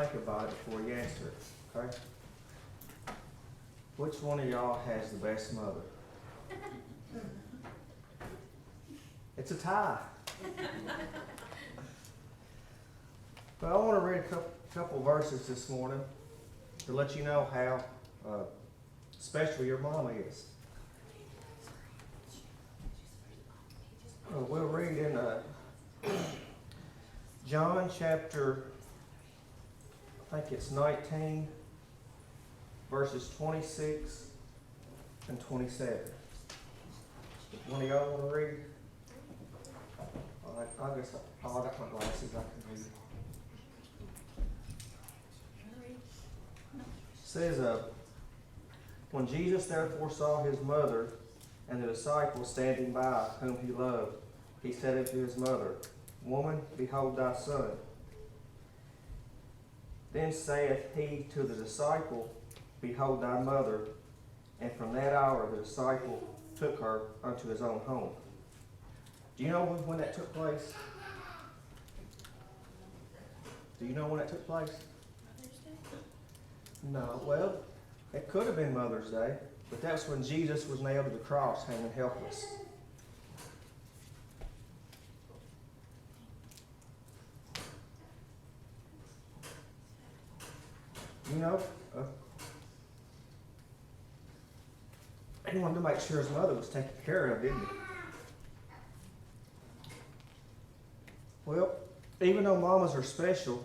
think about it before you answer it, okay? Which one of y'all has the best mother? It's a tie. But I want to read a couple verses this morning to let you know how special your mama is. We'll read in John chapter, I think it's 19, verses 26 and 27. One of y'all want to read? All right, I guess I got my glasses, I can read. It says, when Jesus therefore saw his mother and the disciples standing by whom he loved, he said unto his mother, Woman, behold thy son. Then saith he to the disciple, Behold thy mother. And from that hour the disciple took her unto his own home. Do you know when that took place? Do you know when that took place? Mother's Day? No, well, it could have been Mother's Day, but that's when Jesus was nailed to the cross, hanging helpless. You know, he wanted to make sure his mother was taken care of, didn't he? Well, even though mamas are special,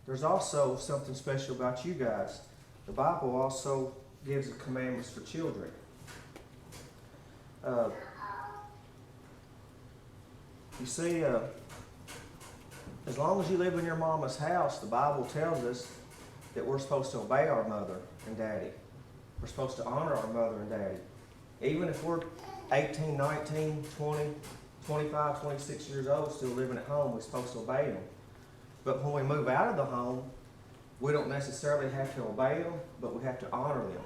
there's also something special about you guys. The Bible also gives the commandments for children. You see, as long as you live in your mama's house, the Bible tells us that we're supposed to obey our mother and daddy. We're supposed to honor our mother and daddy. Even if we're 18, 19, 20, 25, 26 years old, still living at home, we're supposed to obey them. But when we move out of the home, we don't necessarily have to obey them, but we have to honor them.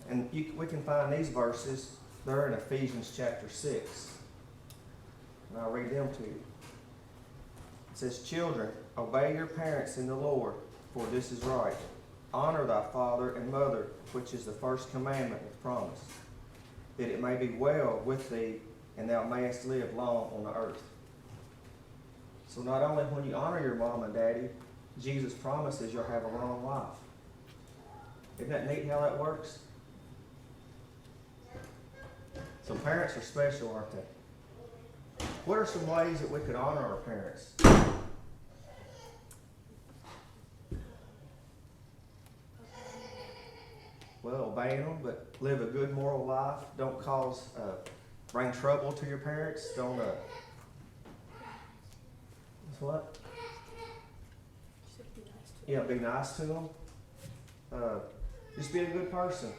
And we can find these verses. They're in Ephesians chapter 6. And I'll read them to you. It says, Children, obey your parents in the Lord, for this is right. Honor thy father and mother, which is the first commandment with promise, that it may be well with thee, and thou mayest live long on the earth. So not only when you honor your mom and daddy, Jesus promises you'll have a long life. Isn't that neat how that works? So parents are special, aren't they? What are some ways that we could honor our parents? Well, obey them, but live a good moral life. Don't bring trouble to your parents. Don't, what? Yeah, be nice to them. Just be a good person.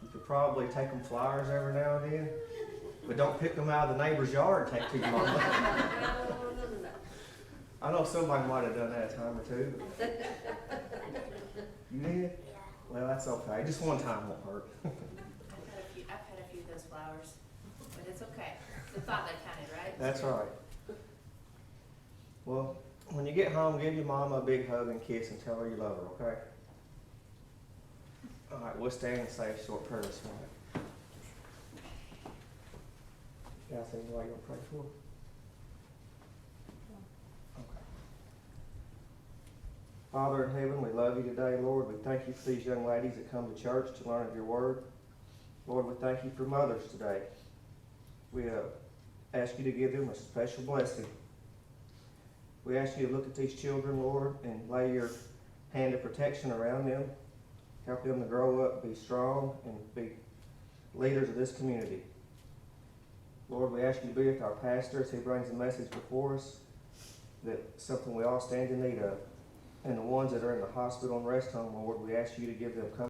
You could probably take them flowers every now and then, but don't pick them out of the neighbor's yard and take to your mama. I know somebody might have done that a time or two. You did? Well, that's okay. Just one time won't hurt. I've had a few of those flowers, but it's okay. The thought that counted, right? That's right. Well, when you get home, give your mama a big hug and kiss and tell her you love her, okay? All right, we'll stand and say a short prayer this morning. You guys think what you're going to pray for? Okay. Father in heaven, we love you today, Lord. We thank you for these young ladies that come to church to learn of your word. Lord, we thank you for mothers today. We ask you to give them a special blessing. We ask you to look at these children, Lord, and lay your hand of protection around them. Help them to grow up, be strong, and be leaders of this community. Lord, we ask you to be with our pastor as he brings the message before us, that something we all stand in need of. And the ones that are in the hospital and rest home, Lord, we ask you to give them comfort.